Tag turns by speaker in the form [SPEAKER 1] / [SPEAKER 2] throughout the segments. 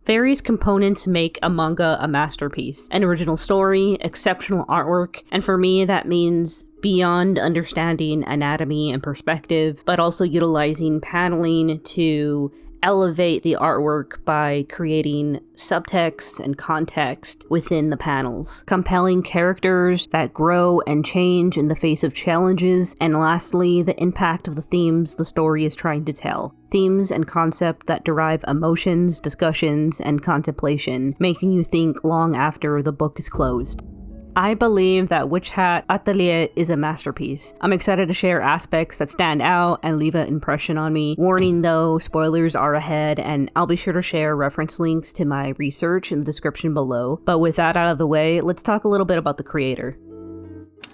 [SPEAKER 1] Various components make a manga a masterpiece. An original story, exceptional artwork, and for me that means beyond understanding anatomy and perspective, but also utilizing paneling to elevate the artwork by creating subtext and context within the panels. Compelling characters that grow and change in the face of challenges, and lastly, the impact of the themes the story is trying to tell. Themes and concepts that derive emotions, discussions, and contemplation, making you think long after the book is closed. I believe that Hat Atelier is a masterpiece. I'm excited to share aspects that stand out and leave an impression on me. Warning though, spoilers are ahead, and I'll be sure to share reference links to my research in the description below. But with that out of the way, let's talk a little bit about the creator.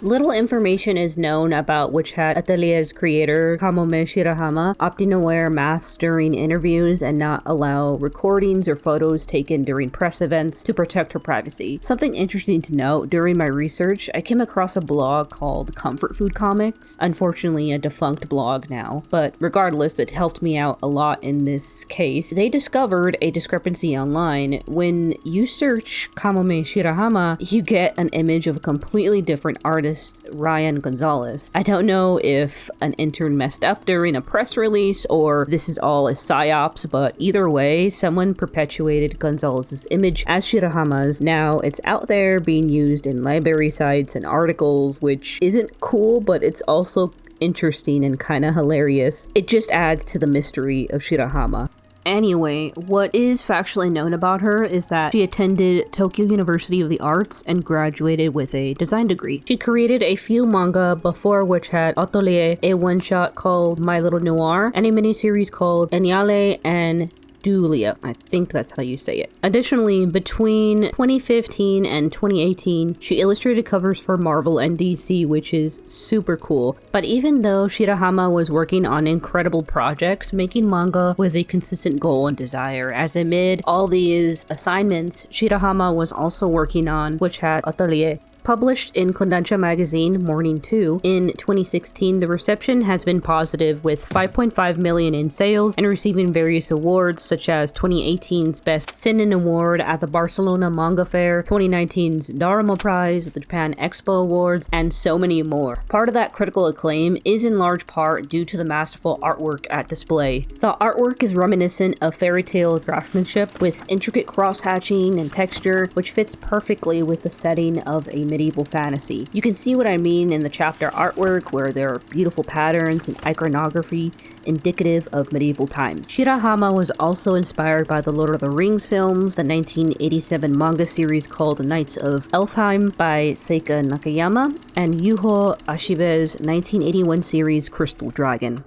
[SPEAKER 1] Little information is known about Hat Atelier's creator, Kamome Shirahama, opting to wear masks during interviews and not allow recordings or photos taken during press events to protect her privacy. Something interesting to note, during my research, I came across a blog called Comfort Food Comics, unfortunately a defunct blog now, but regardless, it helped me out a lot in this case. They discovered a discrepancy online. When you search Kamome Shirahama, you get an image of a completely different artist, Ryan Gonzalez. I don't know if an intern messed up during a press release or this is all a psyops, but either way, someone perpetuated Gonzalez's image as Shirahama's. Now it's out there being used in library sites and articles, which isn't cool, but it's also interesting and kind of hilarious. It just adds to the mystery of Shirahama. Anyway, what is factually known about her is that she attended Tokyo University of the Arts and graduated with a design degree. She created a few manga before Hat Atelier, a one-shot called My Little Noir, and a miniseries called Eniale and Dulia. I think that's how you say it. Additionally, between 2015 and 2018, she illustrated covers for Marvel and DC, which is super cool. But even though Shirahama was working on incredible projects, making manga was a consistent goal and desire, as amid all these assignments, Shirahama was also working on Hat Atelier. Published in Kodansha magazine Morning 2 in 2016, the reception has been positive, with 5.5 million in sales and receiving various awards such as 2018's Best Seinen Award at the Barcelona Manga Fair, 2019's Daruma Prize at the Japan Expo Awards, and so many more. Part of that critical acclaim is in large part due to the masterful artwork at display. The artwork is reminiscent of fairy tale draftsmanship, with intricate cross-hatching and texture, which fits perfectly with the setting of a medieval fantasy. You can see what I mean in the chapter artwork, where there are beautiful patterns and iconography indicative of medieval times. Shirahama was also inspired by the Lord of the Rings films, the 1987 manga series called Knights of Elfheim by Seika Nakayama, and Yuho Ashibe's 1981 series Crystal Dragon.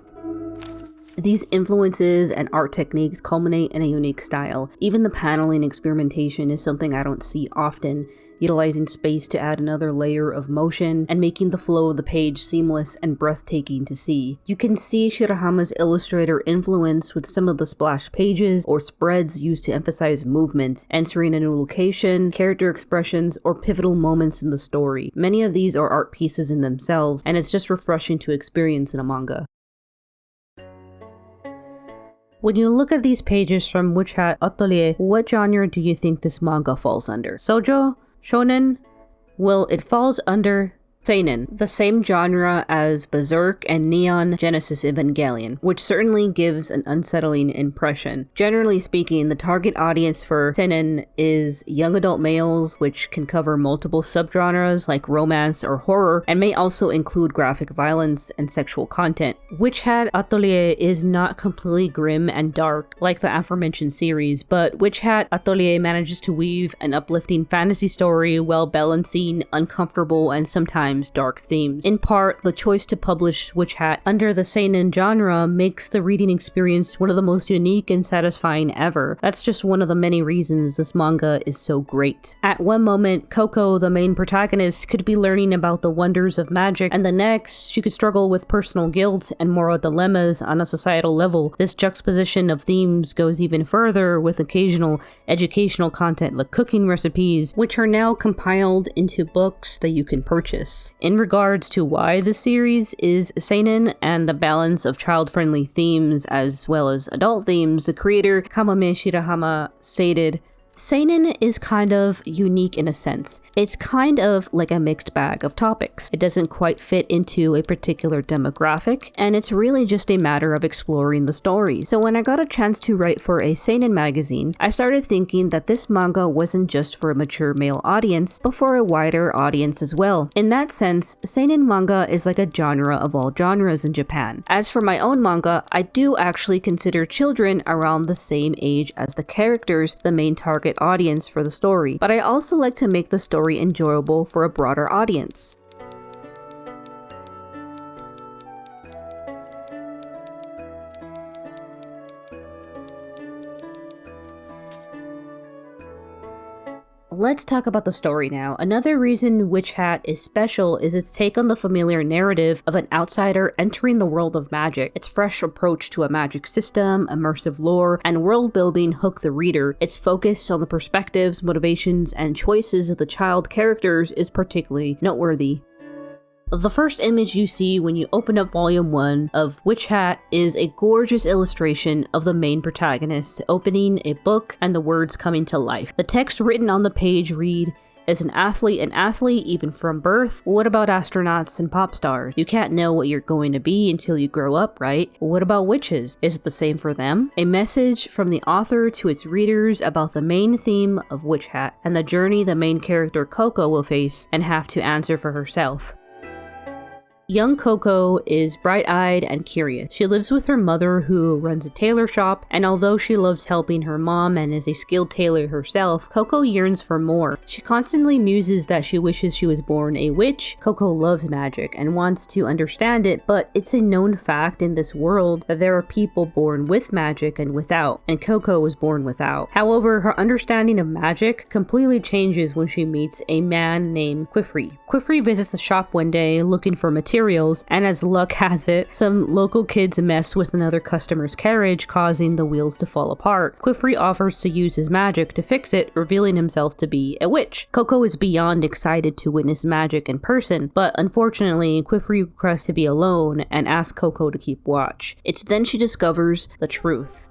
[SPEAKER 1] These influences and art techniques culminate in a unique style. Even the paneling experimentation is something I don't see often, utilizing space to add another layer of motion and making the flow of the page seamless and breathtaking to see. You can see Shirahama's illustrator influence with some of the splash pages or spreads used to emphasize movement, entering a new location, character expressions, or pivotal moments in the story. Many of these are art pieces in themselves, and it's just refreshing to experience in a manga. When you look at these pages from Hat Atelier, what genre do you think this manga falls under? Shoujo? Shonen? Well, it falls under seinen, the same genre as Berserk and Neon Genesis Evangelion, which certainly gives an unsettling impression. Generally speaking, the target audience for seinen is young adult males, which can cover multiple subgenres like romance or horror, and may also include graphic violence and sexual content. Hat Atelier is not completely grim and dark like the aforementioned series, but Hat Atelier manages to weave an uplifting fantasy story while balancing uncomfortable and sometimes dark themes. In part, the choice to publish Witch Hat under the seinen genre makes the reading experience one of the most unique and satisfying ever. That's just one of the many reasons this manga is so great. At one moment, Koko, the main protagonist, could be learning about the wonders of magic, and the next, she could struggle with personal guilt and moral dilemmas on a societal level. This juxtaposition of themes goes even further with occasional educational content like cooking recipes, which are now compiled into books that you can purchase. yes. In regards to why the series is seinen and the balance of child-friendly themes as well as adult themes, the creator Kamame Shirahama stated, "Seinen is kind of unique in a sense. It's kind of like a mixed bag of topics. It doesn't quite fit into a particular demographic, and it's really just a matter of exploring the story. So when I got a chance to write for a seinen magazine, I started thinking that this manga wasn't just for a mature male audience, but for a wider audience as well. In that sense, seinen manga is like a genre of all genres in Japan. As for my own manga, I do actually consider children around the same age as the characters the main target audience for the story, but I also like to make the story enjoyable for a broader audience." Let's talk about the story now. Another reason Witch Hat is special is its take on the familiar narrative of an outsider entering the world of magic. Its fresh approach to a magic system, immersive lore, and world building hook the reader. Its focus on the perspectives, motivations, and choices of the child characters is particularly noteworthy. The first image you see when you open up volume 1 of Witch Hat is a gorgeous illustration of the main protagonist opening a book and the words coming to life. The text written on the page read, "Is an athlete even from birth? What about astronauts and pop stars? You can't know what you're going to be until you grow up, right? What about witches? Is it the same for them?" A message from the author to its readers about the main theme of Witch Hat and the journey the main character Koko will face and have to answer for herself. Young Koko is bright-eyed and curious. She lives with her mother who runs a tailor shop, and although she loves helping her mom and is a skilled tailor herself, Koko yearns for more. She constantly muses that she wishes she was born a witch. Koko loves magic and wants to understand it, but it's a known fact in this world that there are people born with magic and without, and Koko was born without. However, her understanding of magic completely changes when she meets a man named Quifri. Quifri visits the shop one day looking for materials, and as luck has it, some local kids mess with another customer's carriage, causing the wheels to fall apart. Quifri offers to use his magic to fix it, revealing himself to be a witch. Koko is beyond excited to witness magic in person, but unfortunately, Quifri requests to be alone and asks Koko to keep watch. It's then she discovers the truth.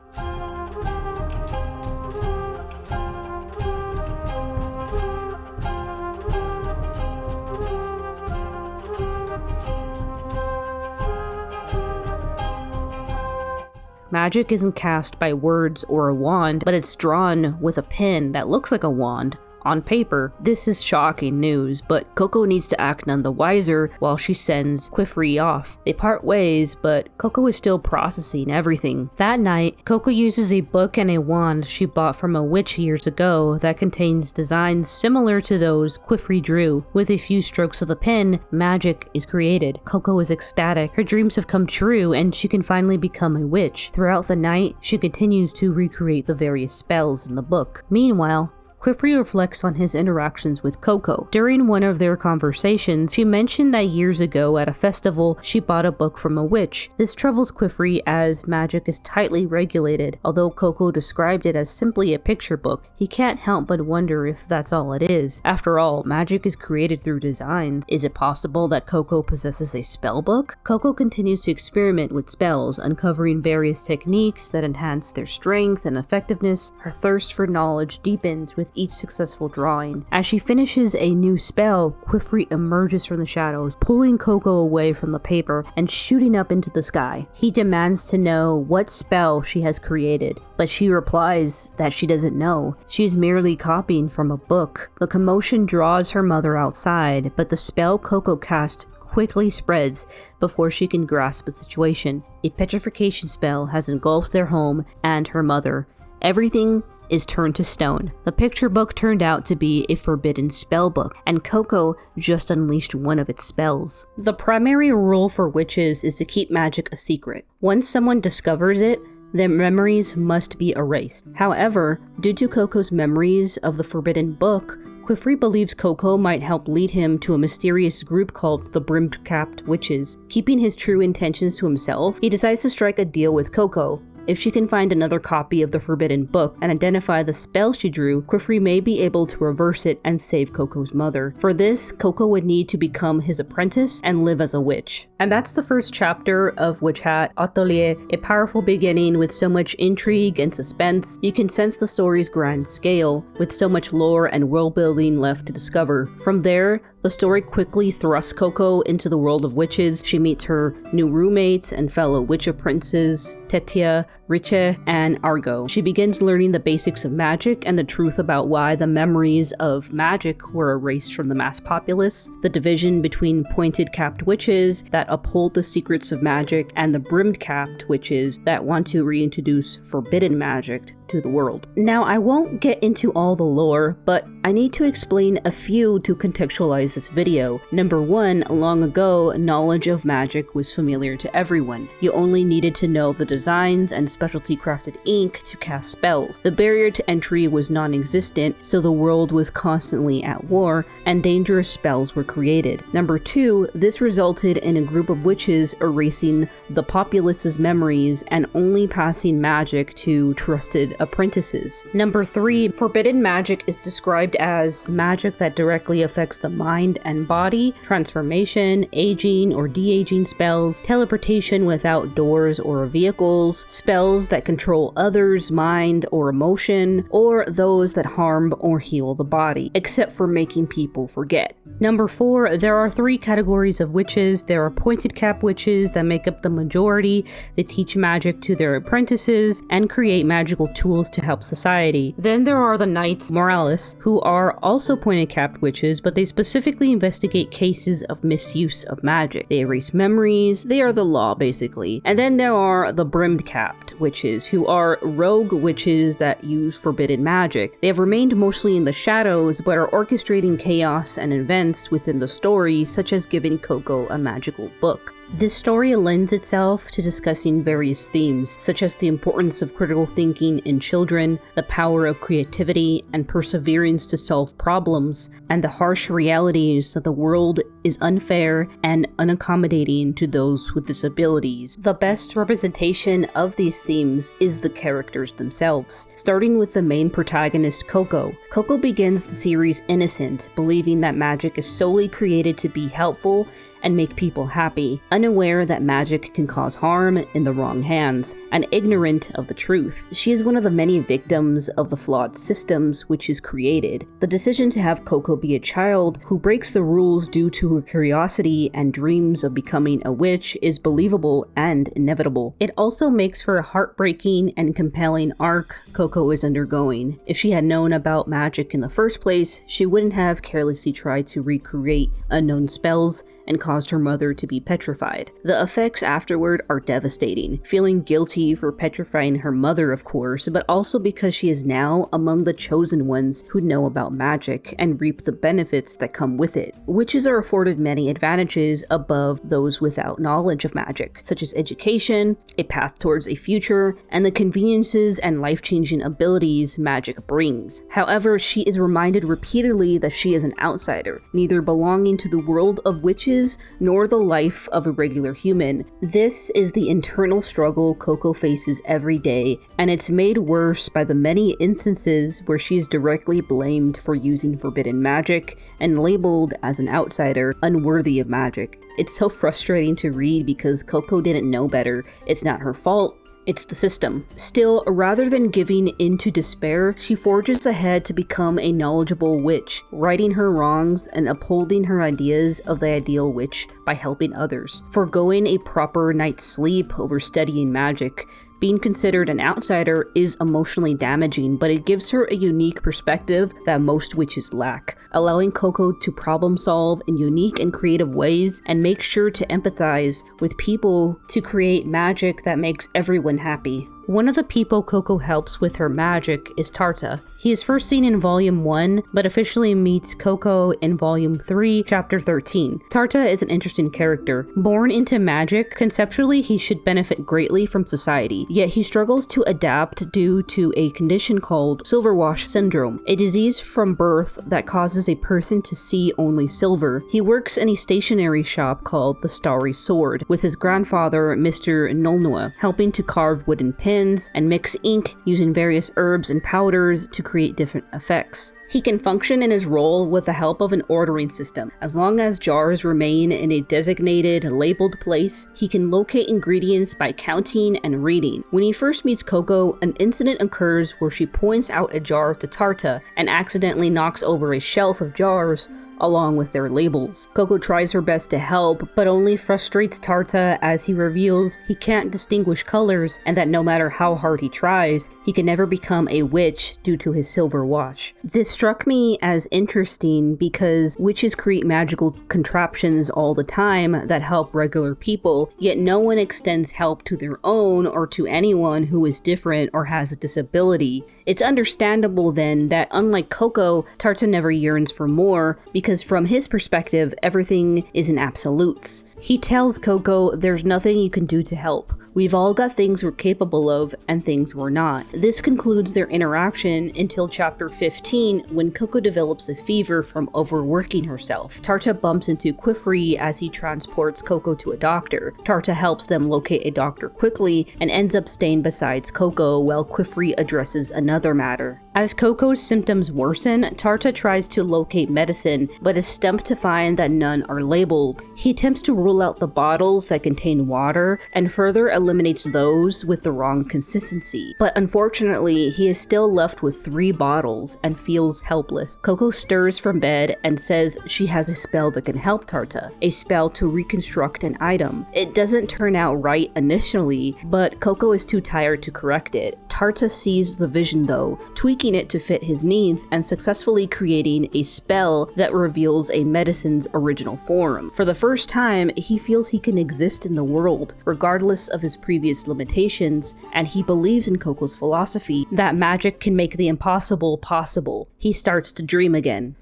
[SPEAKER 1] Magic isn't cast by words or a wand, but it's drawn with a pen that looks like a wand on paper. This is shocking news, but Koko needs to act none the wiser while she sends Quifri off. They part ways, but Koko is still processing everything. That night, Koko uses a book and a wand she bought from a witch years ago that contains designs similar to those Quifri drew. With a few strokes of the pen, magic is created. Koko is ecstatic. Her dreams have come true and she can finally become a witch. Throughout the night, she continues to recreate the various spells in the book. Meanwhile, Quifri reflects on his interactions with Koko. During one of their conversations, she mentioned that years ago at a festival, she bought a book from a witch. This troubles Quifri as magic is tightly regulated. Although Koko described it as simply a picture book, he can't help but wonder if that's all it is. After all, magic is created through designs. Is it possible that Koko possesses a spell book? Koko continues to experiment with spells, uncovering various techniques that enhance their strength and effectiveness. Her thirst for knowledge deepens with each successful drawing. As she finishes a new spell, Quifri emerges from the shadows, pulling Koko away from the paper and shooting up into the sky. He demands to know what spell she has created, but she replies that she doesn't know. She's merely copying from a book. The commotion draws her mother outside, but the spell Koko cast quickly spreads before she can grasp the situation. A petrification spell has engulfed their home and her mother. Everything is turned to stone. The picture book turned out to be a forbidden spell book, and Koko just unleashed one of its spells. The primary rule for witches is to keep magic a secret. Once someone discovers it, their memories must be erased. However, due to Koko's memories of the forbidden book, Quifri believes Koko might help lead him to a mysterious group called the Brim-Capped Witches. Keeping his true intentions to himself, he decides to strike a deal with Koko. If she can find another copy of the Forbidden Book and identify the spell she drew, Qufri may be able to reverse it and save Coco's mother. For this, Coco would need to become his apprentice and live as a witch. And that's the first chapter of Witch Hat Atelier, a powerful beginning with so much intrigue and suspense. You can sense the story's grand scale, with so much lore and world building left to discover. From there, the story quickly thrusts Coco into the world of witches. She meets her new roommates and fellow witch apprentices, Tetia, Riche, and Argo. She begins learning the basics of magic and the truth about why the memories of magic were erased from the mass populace, the division between pointed-capped witches that uphold the secrets of magic and the brimmed-capped witches that want to reintroduce forbidden magic to the world. Now, I won't get into all the lore, but I need to explain a few to contextualize this video. Number one, long ago, knowledge of magic was familiar to everyone. You only needed to know the designs and specialty crafted ink to cast spells. The barrier to entry was non-existent, so the world was constantly at war, and dangerous spells were created. Number two, this resulted in a group of witches erasing the populace's memories and only passing magic to trusted apprentices. Number three, forbidden magic is described as magic that directly affects the mind and body, transformation, aging or de-aging spells, teleportation without doors or vehicles, spells that control others' mind or emotion, or those that harm or heal the body, except for making people forget. Number four, there are three categories of witches. There are pointed cap witches that make up the majority. They teach magic to their apprentices and create magical tools to help society. Then there are the Knights Moralis, who are also pointed capped witches, but they specifically investigate cases of misuse of magic. They erase memories. They are the law, basically. And then there are the brimmed capped witches, who are rogue witches that use forbidden magic. They have remained mostly in the shadows, but are orchestrating chaos and events within the story, such as giving Coco a magical book. This story lends itself to discussing various themes, such as the importance of critical thinking in children, the power of creativity and perseverance to solve problems, and the harsh realities that the world is unfair and unaccommodating to those with disabilities. The best representation of these themes is the characters themselves, starting with the main protagonist, Coco. Coco begins the series innocent, believing that magic is solely created to be helpful and make people happy, unaware that magic can cause harm in the wrong hands, and ignorant of the truth. She is one of the many victims of the flawed systems which is created. The decision to have Coco be a child who breaks the rules due to her curiosity and dreams of becoming a witch is believable and inevitable. It also makes for a heartbreaking and compelling arc Coco is undergoing. If she had known about magic in the first place, she wouldn't have carelessly tried to recreate unknown spells and caused her mother to be petrified. The effects afterward are devastating, feeling guilty for petrifying her mother, of course, but also because she is now among the chosen ones who know about magic and reap the benefits that come with it. Witches are afforded many advantages above those without knowledge of magic, such as education, a path towards a future, and the conveniences and life-changing abilities magic brings. However, she is reminded repeatedly that she is an outsider, neither belonging to the world of witches nor the life of a regular human. This is the internal struggle Coco faces every day, and it's made worse by the many instances where she is directly blamed for using forbidden magic and labeled as an outsider, unworthy of magic. It's so frustrating to read because Coco didn't know better. It's not her fault. It's the system. Still, rather than giving in to despair, she forges ahead to become a knowledgeable witch, righting her wrongs and upholding her ideas of the ideal witch by helping others. Forgoing a proper night's sleep over studying magic, being considered an outsider is emotionally damaging, but it gives her a unique perspective that most witches lack, allowing Coco to problem solve in unique and creative ways and make sure to empathize with people to create magic that makes everyone happy. One of the people Coco helps with her magic is Tarta. He is first seen in Volume 1, but officially meets Coco in Volume 3, Chapter 13. Tarta is an interesting character. Born into magic, conceptually he should benefit greatly from society, yet he struggles to adapt due to a condition called silverwash syndrome, a disease from birth that causes a person to see only silver. He works in a stationery shop called the Starry Sword, with his grandfather, Mr. Nolnua, helping to carve wooden pins hands and mix ink using various herbs and powders to create different effects. He can function in his role with the help of an ordering system. As long as jars remain in a designated, labeled place, he can locate ingredients by counting and reading. When he first meets Koko, an incident occurs where she points out a jar to Tarta and accidentally knocks over a shelf of jars along with their labels. Koko tries her best to help, but only frustrates Tarta as he reveals he can't distinguish colors and that no matter how hard he tries, he can never become a witch due to his silver watch. This struck me as interesting because witches create magical contraptions all the time that help regular people, yet no one extends help to their own or to anyone who is different or has a disability. It's understandable then that unlike Koko, Tarta never yearns for more because from his perspective, everything is in absolutes. He tells Koko there's nothing you can do to help. We've all got things we're capable of and things we're not. This concludes their interaction until chapter 15 when Koko develops a fever from overworking herself. Tarta bumps into Quifri as he transports Koko to a doctor. Tarta helps them locate a doctor quickly and ends up staying beside Koko while Quifri addresses another matter. As Koko's symptoms worsen, Tarta tries to locate medicine but is stumped to find that none are labeled. He attempts to rule out the bottles that contain water and further eliminates those with the wrong consistency. But unfortunately, he is still left with 3 bottles and feels helpless. Koko stirs from bed and says she has a spell that can help Tarta, a spell to reconstruct an item. It doesn't turn out right initially, but Koko is too tired to correct it. Tarta sees the vision though, tweaking it to fit his needs and successfully creating a spell that reveals a medicine's original form. For the first time, he feels he can exist in the world, regardless of his previous limitations, and he believes in Koko's philosophy that magic can make the impossible possible. He starts to dream again.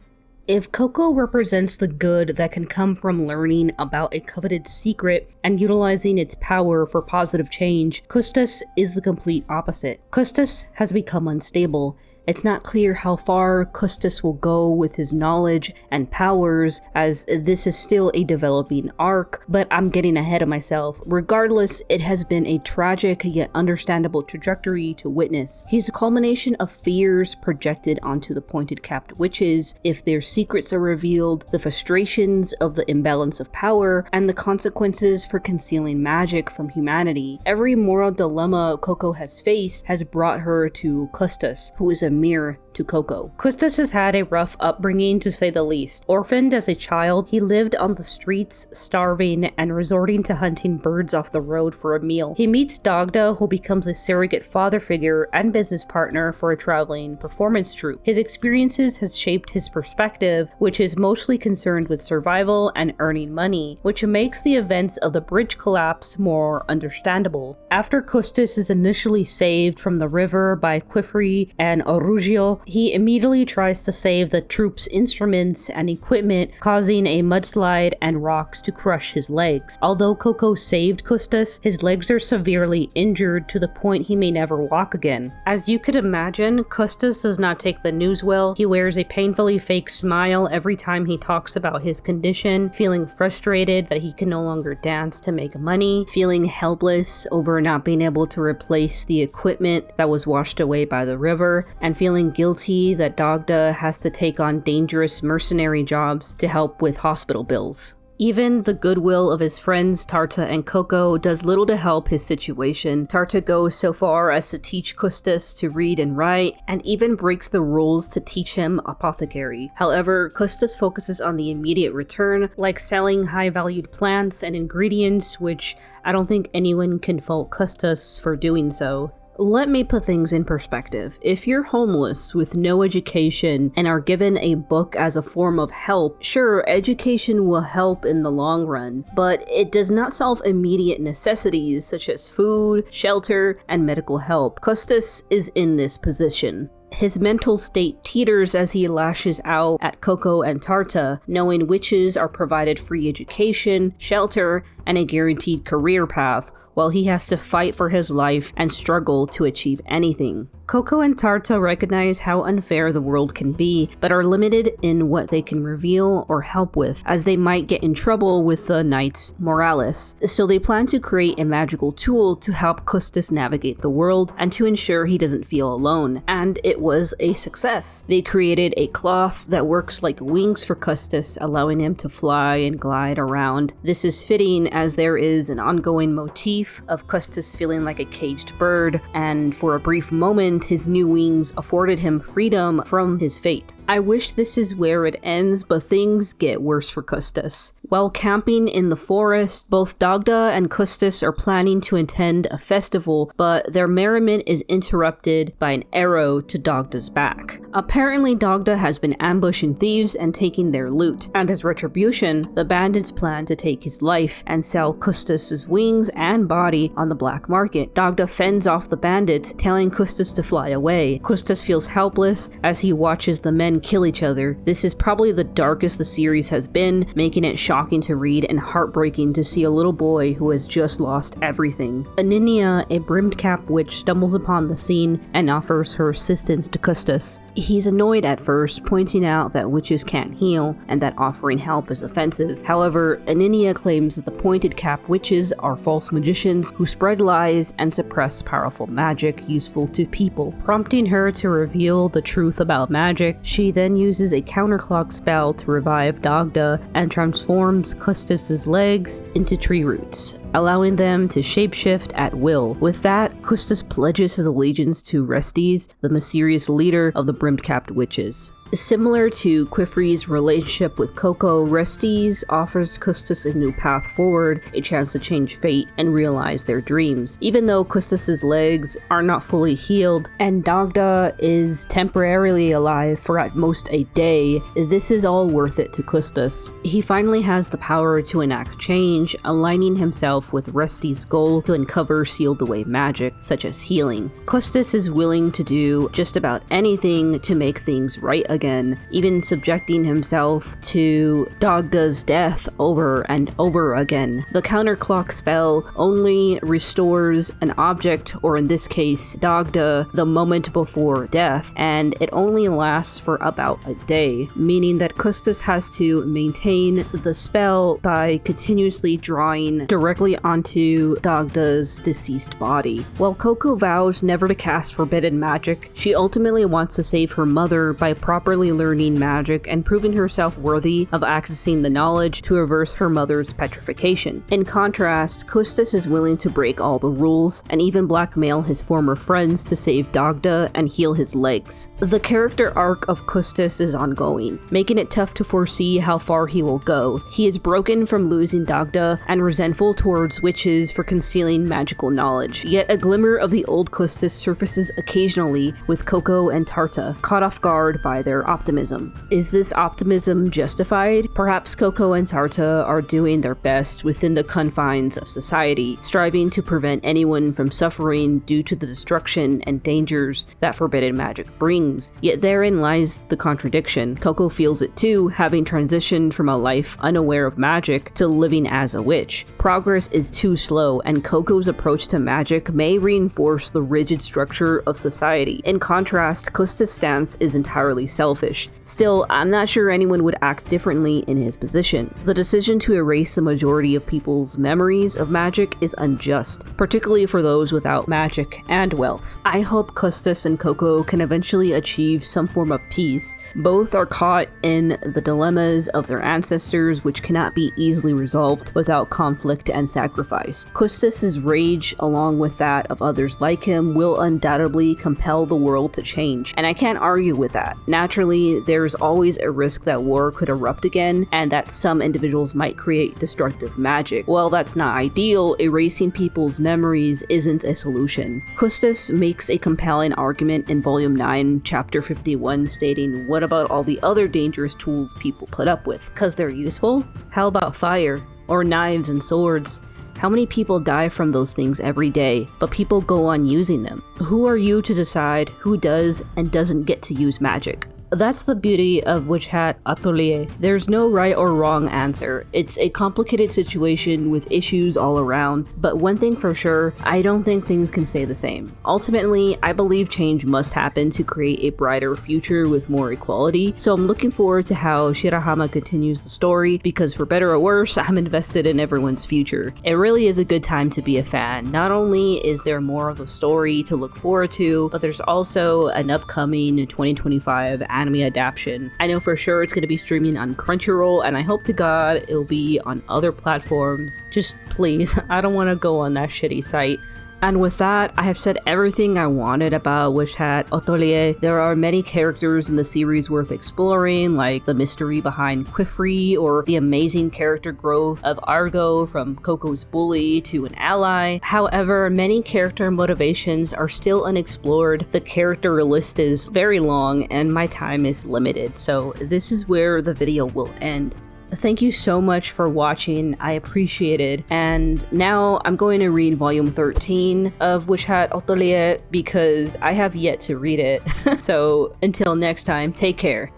[SPEAKER 1] If Koko represents the good that can come from learning about a coveted secret and utilizing its power for positive change, Custas is the complete opposite. Custas has become unstable. It's not clear how far Custas will go with his knowledge and powers, as this is still a developing arc, but I'm getting ahead of myself. Regardless, it has been a tragic yet understandable trajectory to witness. He's the culmination of fears projected onto the pointed-capped witches if their secrets are revealed, the frustrations of the imbalance of power, and the consequences for concealing magic from humanity. Every moral dilemma Koko has faced has brought her to Custas, who is a mirror to Koko. Custas has had a rough upbringing to say the least. Orphaned as a child, he lived on the streets, starving and resorting to hunting birds off the road for a meal. He meets Dagda, who becomes a surrogate father figure and business partner for a traveling performance troupe. His experiences has shaped his perspective, which is mostly concerned with survival and earning money, which makes the events of the bridge collapse more understandable. After Custas is initially saved from the river by Quifri and Arugio, he immediately tries to save the troops' instruments and equipment, causing a mudslide and rocks to crush his legs. Although Koko saved Custas, his legs are severely injured to the point he may never walk again. As you could imagine, Custas does not take the news well. He wears a painfully fake smile every time he talks about his condition, feeling frustrated that he can no longer dance to make money, feeling helpless over not being able to replace the equipment that was washed away by the river, and feeling guilty that Dagda has to take on dangerous mercenary jobs to help with hospital bills. Even the goodwill of his friends Tarta and Koko does little to help his situation. Tarta goes so far as to teach Custas to read and write, and even breaks the rules to teach him apothecary. However, Custas focuses on the immediate return, like selling high-valued plants and ingredients, which I don't think anyone can fault Custas for doing so. Let me put things in perspective. If you're homeless with no education and are given a book as a form of help, sure, education will help in the long run, but it does not solve immediate necessities such as food, shelter, and medical help. Custas is in this position. His mental state teeters as he lashes out at Koko and Tarta, knowing witches are provided free education, shelter, and a guaranteed career path, while he has to fight for his life and struggle to achieve anything. Koko and Tarta recognize how unfair the world can be, but are limited in what they can reveal or help with, as they might get in trouble with the Knights Moralis. So they plan to create a magical tool to help Custas navigate the world and to ensure he doesn't feel alone. And it was a success. They created a cloth that works like wings for Custas, allowing him to fly and glide around. This is fitting as there is an ongoing motif of Custas feeling like a caged bird, and for a brief moment his new wings afforded him freedom from his fate. I wish this is where it ends, but things get worse for Custas. While camping in the forest, both Dagda and Custas are planning to attend a festival, but their merriment is interrupted by an arrow to Dagda's back. Apparently Dagda has been ambushing thieves and taking their loot, and as retribution, the bandits plan to take his life and sell Custas' wings and body on the black market. Dagda fends off the bandits, telling Custas to fly away. Custas feels helpless as he watches the men kill each other. This is probably the darkest the series has been, making it shocking to read and heartbreaking to see a little boy who has just lost everything. Aninia, a brimmed cap witch, stumbles upon the scene and offers her assistance to Custas. He's annoyed at first, pointing out that witches can't heal and that offering help is offensive. However, Aninia claims that the pointed cap witches are false magicians who spread lies and suppress powerful magic useful to people, prompting her to reveal the truth about magic. She then uses a counterclock spell to revive Dagda and transforms Custas' legs into tree roots, allowing them to shapeshift at will. With that, Custas pledges his allegiance to Restes, the mysterious leader of the brimmed-capped witches. Similar to Quifri's relationship with Koko, Restes offers Custas a new path forward, a chance to change fate and realize their dreams. Even though Custas' legs are not fully healed and Dagda is temporarily alive for at most a day, this is all worth it to Custas. He finally has the power to enact change, aligning himself with Restes' goal to uncover sealed away magic, such as healing. Custas is willing to do just about anything to make things right again, even subjecting himself to Dagda's death over and over again. The counterclock spell only restores an object, or in this case, Dagda, the moment before death, and it only lasts for about a day, meaning that Custas has to maintain the spell by continuously drawing directly onto Dagda's deceased body. While Koko vows never to cast forbidden magic, she ultimately wants to save her mother by properly learning magic and proving herself worthy of accessing the knowledge to reverse her mother's petrification. In contrast, Custas is willing to break all the rules and even blackmail his former friends to save Dagda and heal his legs. The character arc of Custas is ongoing, making it tough to foresee how far he will go. He is broken from losing Dagda and resentful towards witches for concealing magical knowledge, yet a glimmer of the old Custas surfaces occasionally with Koko and Tarta, caught off guard by their optimism. Is this optimism justified? Perhaps Koko and Tarta are doing their best within the confines of society, striving to prevent anyone from suffering due to the destruction and dangers that forbidden magic brings. Yet therein lies the contradiction. Koko feels it too, having transitioned from a life unaware of magic to living as a witch. Progress is too slow, and Koko's approach to magic may reinforce the rigid structure of society. In contrast, Custas' stance is entirely selfish. Still, I'm not sure anyone would act differently in his position. The decision to erase the majority of people's memories of magic is unjust, particularly for those without magic and wealth. I hope Custas and Koko can eventually achieve some form of peace. Both are caught in the dilemmas of their ancestors, which cannot be easily resolved without conflict and sacrifice. Custas' rage, along with that of others like him, will undoubtedly compel the world to change, and I can't argue with that. Naturally, there's always a risk that war could erupt again, and that some individuals might create destructive magic. While that's not ideal, erasing people's memories isn't a solution. Custas makes a compelling argument in Volume 9, Chapter 51, stating, what about all the other dangerous tools people put up with? 'Cause they're useful? How about fire? Or knives and swords? How many people die from those things every day, but people go on using them? Who are you to decide who does and doesn't get to use magic? That's the beauty of Hat Atelier. There's no right or wrong answer. It's a complicated situation with issues all around, but one thing for sure, I don't think things can stay the same. Ultimately, I believe change must happen to create a brighter future with more equality, so I'm looking forward to how Shirahama continues the story, because for better or worse, I'm invested in everyone's future. It really is a good time to be a fan. Not only is there more of the story to look forward to, but there's also an upcoming 2025 anime adaptation. I know for sure it's going to be streaming on Crunchyroll, and I hope to God it'll be on other platforms. Just please, I don't want to go on that shitty site. And with that, I have said everything I wanted about Hat Atelier. There are many characters in the series worth exploring, like the mystery behind Quifree, or the amazing character growth of Argo from Coco's bully to an ally. However, many character motivations are still unexplored, the character list is very long, and my time is limited, so this is where the video will end. Thank you so much for watching, I appreciate it, and now I'm going to read volume 13 of Hat Atelier because I have yet to read it. So until next time, take care.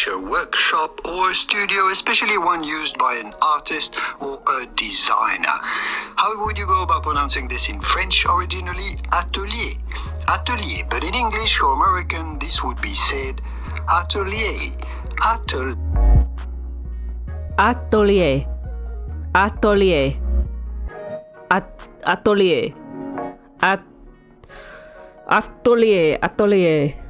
[SPEAKER 2] A workshop or a studio, especially one used by an artist or a designer. How would you go about pronouncing this in French originally? Atelier. Atelier, but in English or American, this would be said atelier. Atelier.
[SPEAKER 1] Atelier. Atelier. Atelier. Atelier. Atelier.